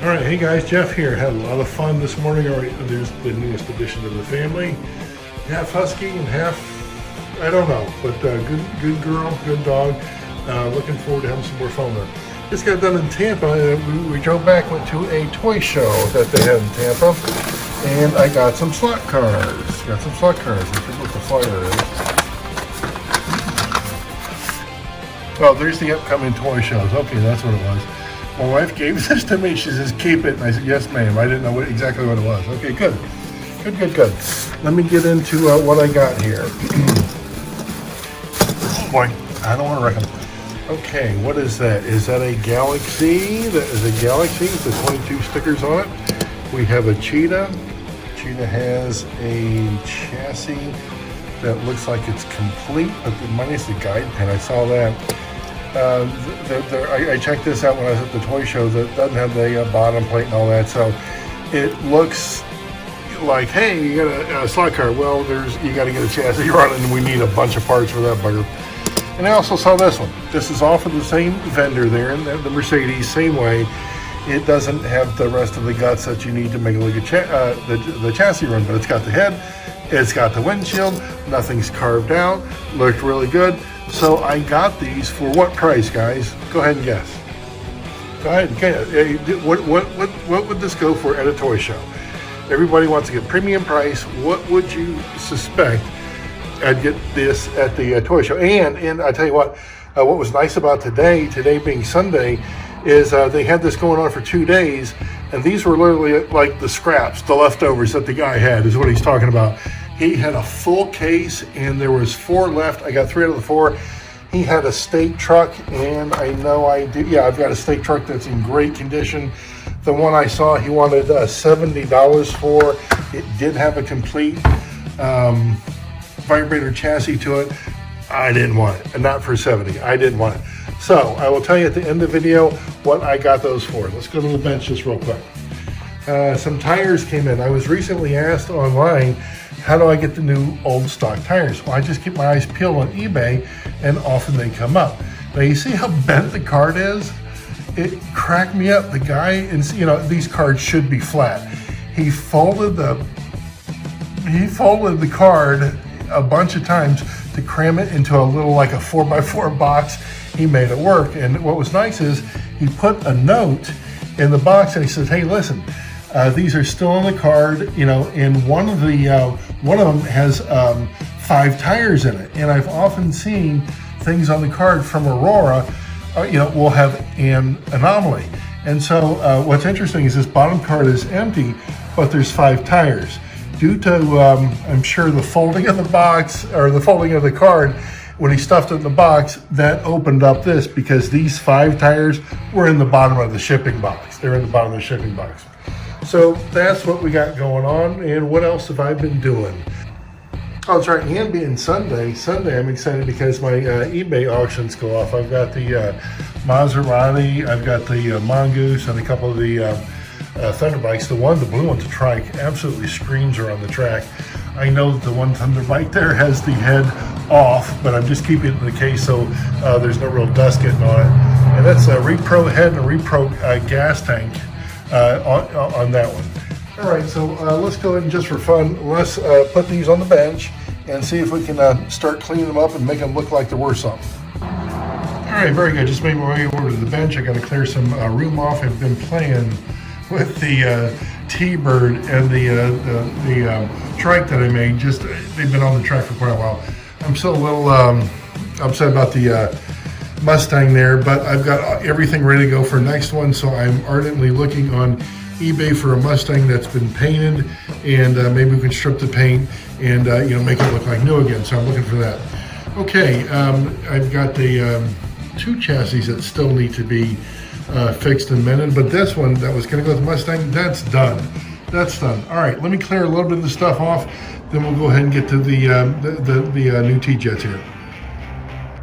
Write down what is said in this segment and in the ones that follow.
All right, hey guys, Jeff here. Had a lot of fun this morning. There's the newest addition to the family. Half husky and half, I don't know, but good girl, good dog. Looking forward to having some more fun with her. Just got done in Tampa. We drove back, went to a toy show that they had in Tampa, and I got some slot cars. I forget what the flyer is. Oh, there's the upcoming toy shows. Okay, that's what it was. My wife gave this to me. She says, keep it. And I said, yes, ma'am. I didn't know exactly what it was. Okay, good. Good. Let me get into what I got here. Oh, boy. I don't want to wreck them. Okay, what is that? Is that a Galaxy? That is a Galaxy with the 22 stickers on it. We have a Cheetah. Cheetah has a chassis that looks like it's complete, but minus the guide pen. I saw that. I checked this out when I was at the toy show. That doesn't have the bottom plate and all that, so it looks like, hey, you got a slot car. Well, you got to get a chassis running, and we need a bunch of parts for that bugger. And I also saw this one. This is all from the same vendor there, and the Mercedes, same way. It doesn't have the rest of the guts that you need to make like the chassis run, but it's got the head, it's got the windshield, nothing's carved out, looked really good. So I got these for what price, guys? Go ahead and guess. Go ahead. Okay. What would this go for at a toy show? Everybody wants to get premium price. What would you suspect I'd get this at the toy show? And I tell you what was nice about today being Sunday, is they had this going on for 2 days, and these were literally like the scraps, the leftovers that the guy had, is what he's talking about. He had a full case, and there was 4 left. I got 3 out of the 4. He had a steak truck, and I've got a steak truck that's in great condition. The one I saw, he wanted $70 for. It did have a complete vibrator chassis to it. I didn't want it, and not for $70. I didn't want it. So I will tell you at the end of the video what I got those for. Let's go to the bench just real quick. Some tires came in. I was recently asked online, how do I get the new old stock tires? Well, I just keep my eyes peeled on eBay, and often they come up. Now you see how bent the card is? It cracked me up. The guy, and these cards should be flat. He folded the card a bunch of times to cram it into a little, like a 4x4 box. He made it work. And what was nice is he put a note in the box, and he says, hey, listen, these are still on the card, and one of them has 5 tires in it. And I've often seen things on the card from Aurora, will have an anomaly. And so what's interesting is this bottom card is empty, but there's 5 tires. Due to, I'm sure, the folding of the box, or the folding of the card, when he stuffed it in the box, that opened up this, because these 5 tires were in the bottom of the shipping box. They're in the bottom of the shipping box. So that's what we got going on. And what else have I been doing? Oh, that's right. And being Sunday, I'm excited because my eBay auctions go off. I've got the Maserati, I've got the Mongoose, and a couple of the Thunder bikes. The blue one, the trike, absolutely screams around the track. I know that the one Thunder bike there has the head off, but I'm just keeping it in the case so there's no real dust getting on it. And that's a Repro head and a Repro gas tank on that one. All right, so let's go ahead and, just for fun, let's put these on the bench and see if we can start cleaning them up and make them look like they're worth something. All right, very good. Just made my way over to the bench. I got to clear some room off. I've been playing with the T-Bird and the trike that I made. They've been on the track for quite a while. I'm still a little upset about the Mustang there, but I've got everything ready to go for next one. So I'm ardently looking on eBay for a Mustang that's been painted, and maybe we can strip the paint and make it look like new again. So I'm looking for that. Okay, I've got the 2 chassis that still need to be fixed and mended, but this one that was going to go with the Mustang, that's done. All right, let me clear a little bit of the stuff off, then we'll go ahead and get to the new T-Jets here.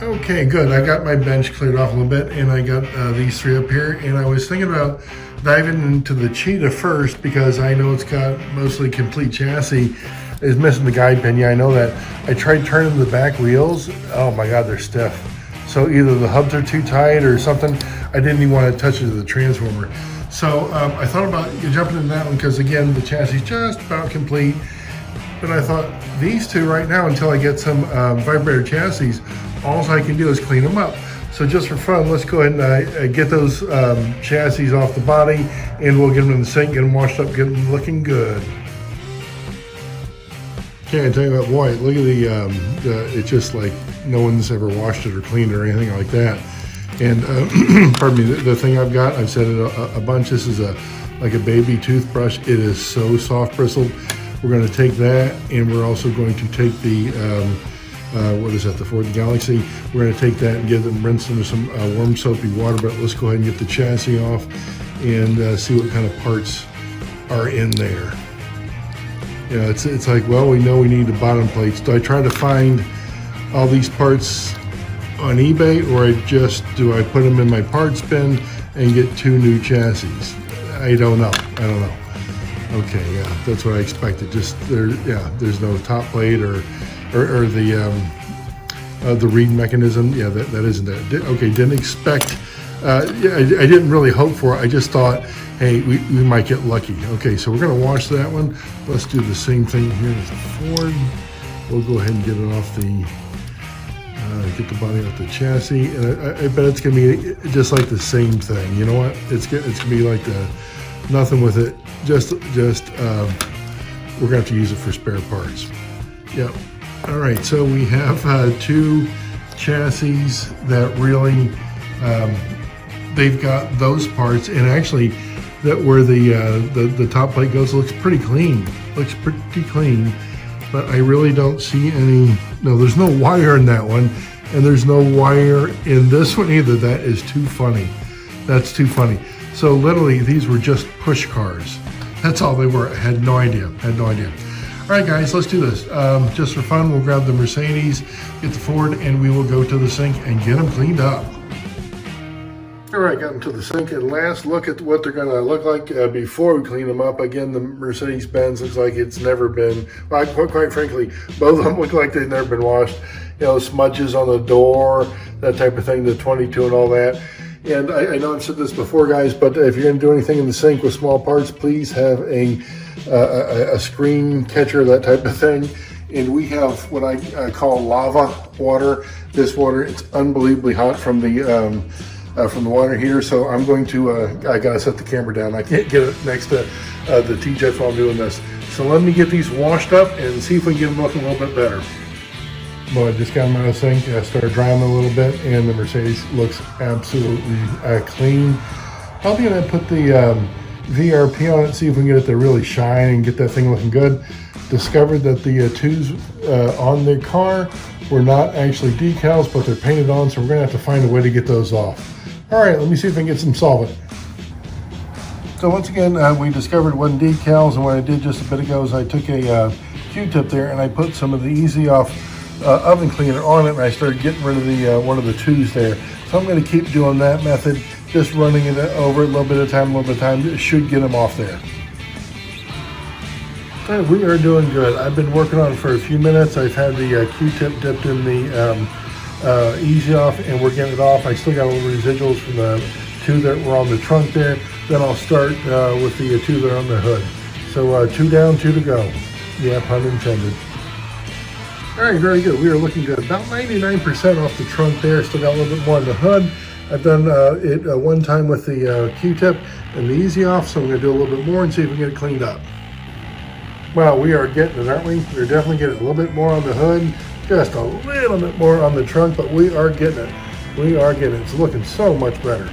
Okay, good. I got my bench cleared off a little bit, and I got these 3 up here, and I was thinking about diving into the Cheetah first, because I know it's got mostly complete chassis. It's missing the guide pin. Yeah, I know that. I tried turning the back wheels. Oh my God, they're stiff. So either the hubs are too tight or something. I didn't even want to touch it to the transformer. So I thought about jumping in that one because, again, the chassis is just about complete. But I thought these two right now, until I get some vibrator chassis, all I can do is clean them up. So just for fun, let's go ahead and get those chassis off the body, and we'll get them in the sink, get them washed up, get them looking good. Okay, I tell you what, boy, look at it's just like no one's ever washed it or cleaned it or anything like that. And pardon me, the thing I've said it a bunch, this is like a baby toothbrush. It is so soft bristled. We're going to take that, and we're also going to take the, what is that, the Ford Galaxy. We're going to take that and rinse them with some warm soapy water, but let's go ahead and get the chassis off and see what kind of parts are in there. You know, it's like, well, we know we need the bottom plates. Do I try to find all these parts on eBay, or do I put them in my parts bin and get 2 new chassis? I don't know. Okay, yeah, that's what I expected. There's no top plate or the reed mechanism. Yeah, that isn't that. Okay, didn't expect. I didn't really hope for it. I just thought, hey, we might get lucky. Okay, so we're gonna wash that one. Let's do the same thing here as the Ford. We'll go ahead and get it off get the body off the chassis, and I bet it's gonna be just like the same thing. You know what? It's gonna be like nothing with it. Just we're gonna have to use it for spare parts. Yep. All right. So we have 2 chassis that really they've got those parts, and actually that where the top plate goes looks pretty clean. Looks pretty clean, but I really don't see any. No, there's no wire in that one, and there's no wire in this one either. That is too funny. That's too funny. So literally, these were just push cars. That's all they were. I had no idea. All right, guys, let's do this. Just for fun, we'll grab the Mercedes, get the Ford, and we will go to the sink and get them cleaned up. All right, got them to the sink, and last look at what they're gonna look like before we clean them up. Again, the Mercedes-Benz looks like it's never been, well, quite frankly, both of them look like they've never been washed. You know, smudges on the door, that type of thing, the 22 and all that. And I know I've said this before, guys, but if you're gonna do anything in the sink with small parts, please have a screen catcher, that type of thing. And we have what I call lava water. This water, it's unbelievably hot from the water heater. So I'm going to, I gotta set the camera down. I can't get it next to the TJets while I'm doing this. So let me get these washed up and see if we can get them looking a little bit better. Well, I just got them out of the sink. I started drying them a little bit, and the Mercedes looks absolutely clean. Probably gonna put the VRP on it, see if we can get it to really shine and get that thing looking good. Discovered that the 2s on the car were not actually decals, but they're painted on, so we're gonna have to find a way to get those off. All right, let me see if I can get some solvent. So once again, we discovered it wasn't decals, and what I did just a bit ago is I took a Q-tip there and I put some of the Easy Off oven cleaner on it, and I started getting rid of the one of the 2s there. So I'm going to keep doing that method, just running it over a little bit of time, It should get them off there. All right, we are doing good. I've been working on it for a few minutes. I've had the Q-tip dipped in the Easy Off, and we're getting it off. I still got a little residuals from the 2 that were on the trunk there. Then I'll start with the 2 that are on the hood. So 2 down, 2 to go. Yeah, pun intended. All right, very good. We are looking good. About 99% off the trunk there. Still got a little bit more on the hood. I've done it one time with the Q-tip and the Easy Off, so I'm going to do a little bit more and see if we can get it cleaned up. Well, we are getting it, aren't we? We're definitely getting a little bit more on the hood, just a little bit more on the trunk, but we are getting it. We are getting it. It's looking so much better.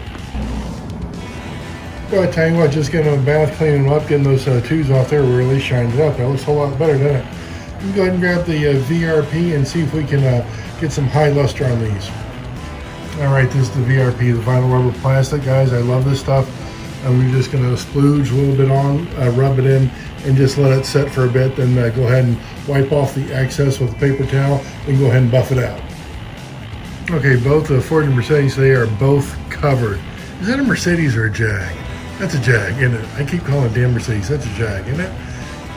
Well, I tell you what, just getting them a bath, cleaning them up, getting those 2s off there really shines it up. That looks a whole lot better, doesn't it? We can go ahead and grab the VRP and see if we can get some high luster on these. All right, this is the VRP, the vinyl rubber plastic, guys. I love this stuff. And we're just gonna splooge a little bit on, rub it in, and just let it set for a bit. Then go ahead and wipe off the excess with a paper towel, and go ahead and buff it out. Okay, both the Ford and Mercedes, they are both covered. Is that a Mercedes or a Jag? That's a Jag, isn't it? I keep calling it damn Mercedes. That's a Jag, isn't it?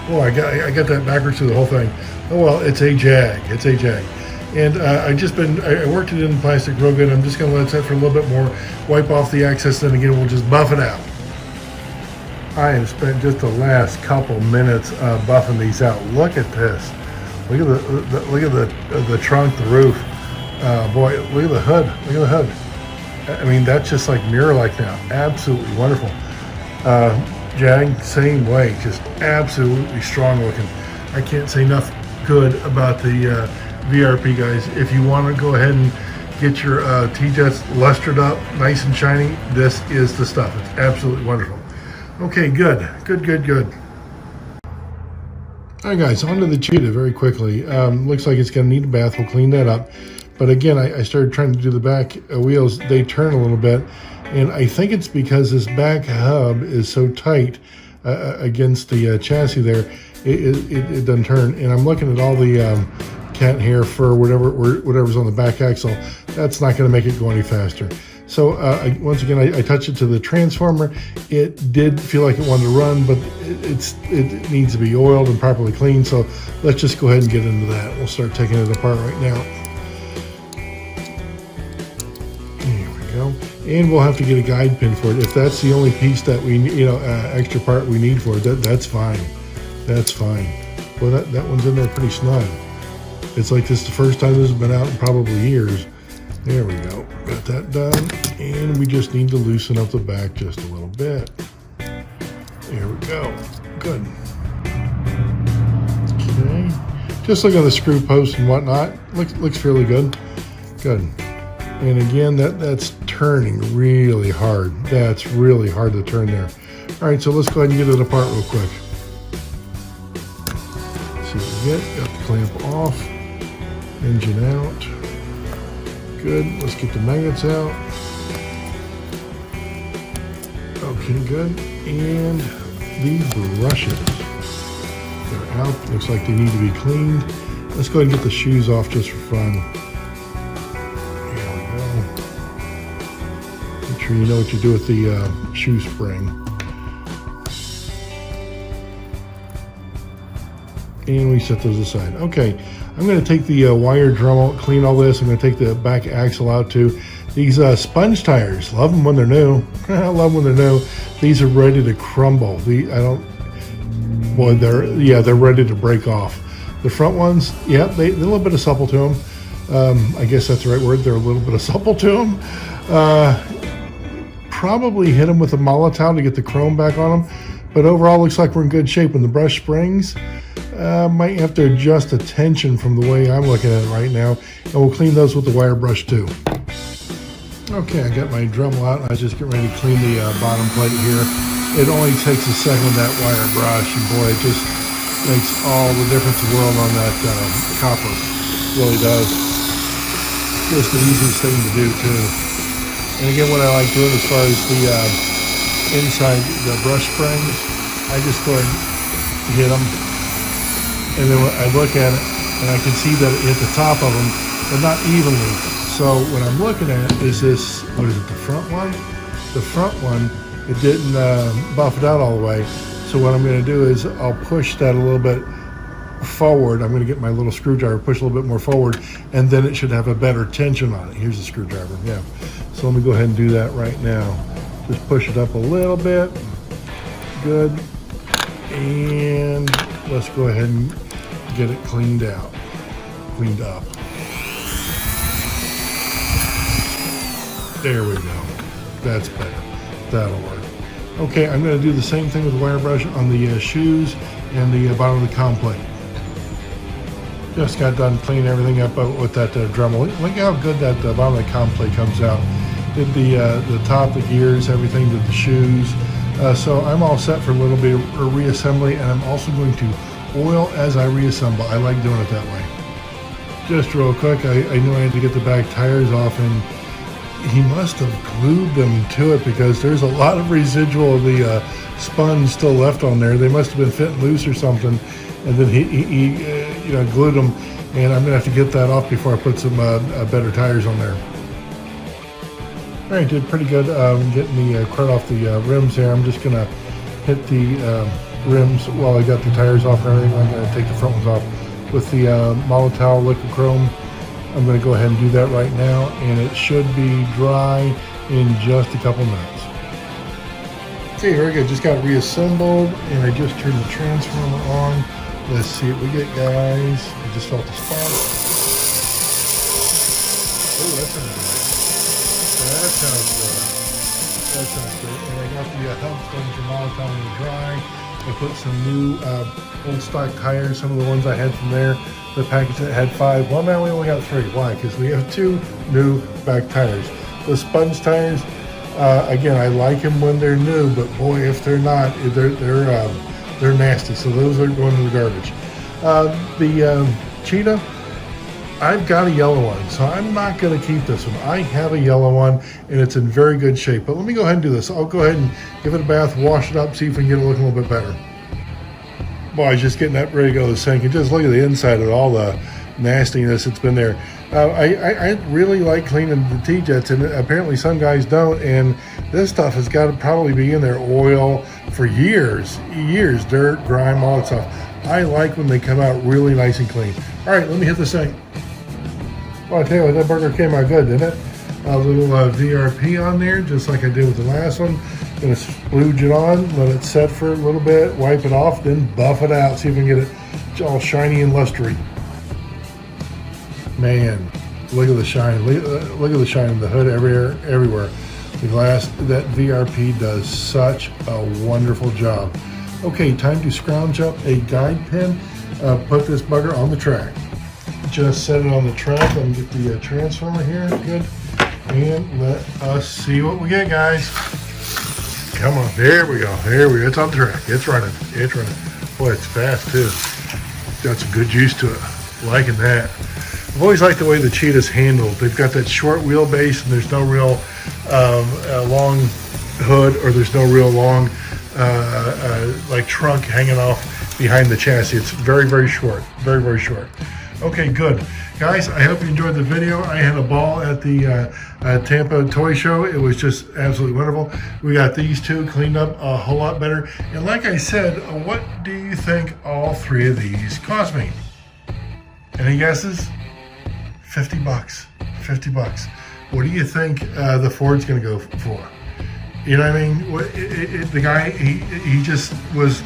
Oh, I got that backwards through the whole thing. Oh well, it's a Jag. It's a Jag. And I worked it in plastic real good. I'm just gonna let it set for a little bit more, wipe off the excess, then again we'll just buff it out. I have spent just the last couple minutes buffing these out. Look at this. Look at the trunk, the roof. Boy, look at the hood. Look at the hood. I mean, that's just like mirror-like now. Absolutely wonderful. Jag, same way, just absolutely strong looking. I can't say enough good about the VRP, guys. If you want to go ahead and get your T-Jets lustered up, nice and shiny, this is the stuff. It's absolutely wonderful. Okay, good. All right, guys, on to the Cheetah very quickly. Looks like it's going to need a bath. We'll clean that up. But again, I started trying to do the back wheels. They turn a little bit. And I think it's because this back hub is so tight against the chassis there, it doesn't turn. And I'm looking at all the cat hair, fur, whatever's on the back axle. That's not going to make it go any faster. So once again, I touched it to the transformer. It did feel like it wanted to run, but it needs to be oiled and properly cleaned. So let's just go ahead and get into that. We'll start taking it apart right now. There we go. And we'll have to get a guide pin for it. If that's the only piece that we, extra part we need for it, that's fine. That's fine. Well, that one's in there pretty snug. It's like this is the first time this has been out in probably years. There we go. Got that done. And we just need to loosen up the back just a little bit. There we go. Good. Okay. Just look at the screw post and whatnot. Looks fairly good. Good. And again, that's turning really hard. That's really hard to turn there. All right, so let's go ahead and get it apart real quick. See what we get. Got the clamp off. Engine out. Good. Let's get the magnets out. Okay, good. And these brushes, they're out. Looks like they need to be cleaned. Let's go ahead and get the shoes off just for fun. There we go. Make sure you know what you do with the shoe spring. And we set those aside. Okay. I'm going to take the wire drum out, clean all this. I'm going to take the back axle out too. These sponge tires, love them when they're new. I love them when they're new. These are ready to crumble. They're ready to break off. The front ones, yeah, they're a little bit of supple to them. I guess that's the right word. They're a little bit of supple to them. Probably hit them with a Molotov to get the chrome back on them. But overall, looks like we're in good shape. When the brush springs, might have to adjust the tension from the way I'm looking at it right now. And we'll clean those with the wire brush too. Okay, I got my Dremel out. I just get ready to clean the bottom plate here. It only takes a second with that wire brush, and boy, it just makes all the difference in the world on that copper. It really does. Just the easiest thing to do too. And again, what I like doing as far as the inside the brush springs, I just go ahead and hit them. And then I look at it, and I can see that it hit the top of them, but not evenly. So what I'm looking at is this, what is it, the front one? The front one, it didn't buff it out all the way. So what I'm going to do is I'll push that a little bit forward. I'm going to get my little screwdriver, push a little bit more forward, and then it should have a better tension on it. Here's the screwdriver, yeah. So let me go ahead and do that right now. Just push it up a little bit. Good. And let's go ahead and get it cleaned up. There we go. That's better. That'll work. Okay, I'm going to do the same thing with the wire brush on the shoes and the bottom of the comm plate. Just got done cleaning everything up with that Dremel. Look how good that bottom of the comm plate comes out. Did the top, the gears, everything, did the shoes. So I'm all set for a little bit of reassembly, and I'm also going to oil as I reassemble. I like doing it that way. Just real quick, I knew I had to get the back tires off, and he must have glued them to it because there's a lot of residual of the sponge still left on there. They must have been fitting loose or something, and then he glued them, and I'm gonna have to get that off before I put some better tires on there. All right, did pretty good getting the crud off the rims here. I'm just gonna hit the rims while I got the tires off and everything. I'm gonna take the front ones off with the Molotov liquid chrome. I'm gonna go ahead and do that right now, and it should be dry in just a couple minutes. Okay, very good. Just got reassembled, and I just turned the transformer on. Let's see what we get, guys. I just felt the spark. Oh, that sounds good. That sounds good. That sounds good. And I got the hub sponge from all the time to dry. I put some new old stock tires, some of the ones I had from there. The package that had 5. Well, now we only got 3. Why? Because we have 2 new back tires. The sponge tires, again, I like them when they're new, but boy, if they're not, they're nasty. So those are going in the garbage. The Cheetah, I've got a yellow one, so I'm not going to keep this one. I have a yellow one, and it's in very good shape. But let me go ahead and do this. I'll go ahead and give it a bath, wash it up, see if we can get it looking a little bit better. Boy, I was just getting that ready to go to the sink, and just look at the inside of all the nastiness that's been there. I really like cleaning the T-jets, and apparently some guys don't, and this stuff has got to probably be in their oil for years, dirt, grime, all that stuff. I like when they come out really nice and clean. All right, let me hit the sink. Well, I tell you what, that burger came out good, didn't it? A little VRP on there, just like I did with the last one. Gonna splooge it on, let it set for a little bit, wipe it off, then buff it out, see if we can get it all shiny and lustery. Man, look at the shine. Look at the shine in the hood everywhere. The glass, that VRP does such a wonderful job. Okay, time to scrounge up a guide pin, put this bugger on the track. Just set it on the track and get the transformer here, good. And let us see what we get, guys. Come on, there we go, it's on the track, it's running. Boy, it's fast too. Got some good juice to it, liking that. I've always liked the way the Cheetah's handled. They've got that short wheelbase and there's no real long hood, or there's no real long like trunk hanging off behind the chassis. It's very, very short, very short. Okay, good. Guys, I hope you enjoyed the video. I had a ball at the Tampa toy show. It was just absolutely wonderful. We got these 2 cleaned up a whole lot better. And like I said, what do you think all 3 of these cost me? Any guesses? 50 bucks. 50 bucks. What do you think the Ford's gonna go for? You know what I mean? The guy, he just was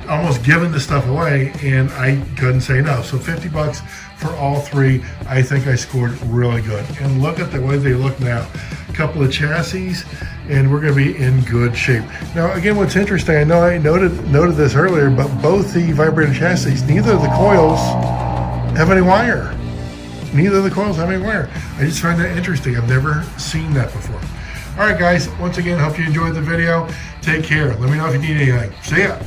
almost giving the stuff away, and I couldn't say no. So 50 bucks for all 3. I think I scored really good. And look at the way they look now. A couple of chassis, and we're going to be in good shape. Now, again, what's interesting, I know I noted this earlier, but both the vibrator chassis, neither of the coils have any wire. Neither of the coils have any wire. I just find that interesting. I've never seen that before. All right, guys, once again, hope you enjoyed the video. Take care. Let me know if you need anything. See ya.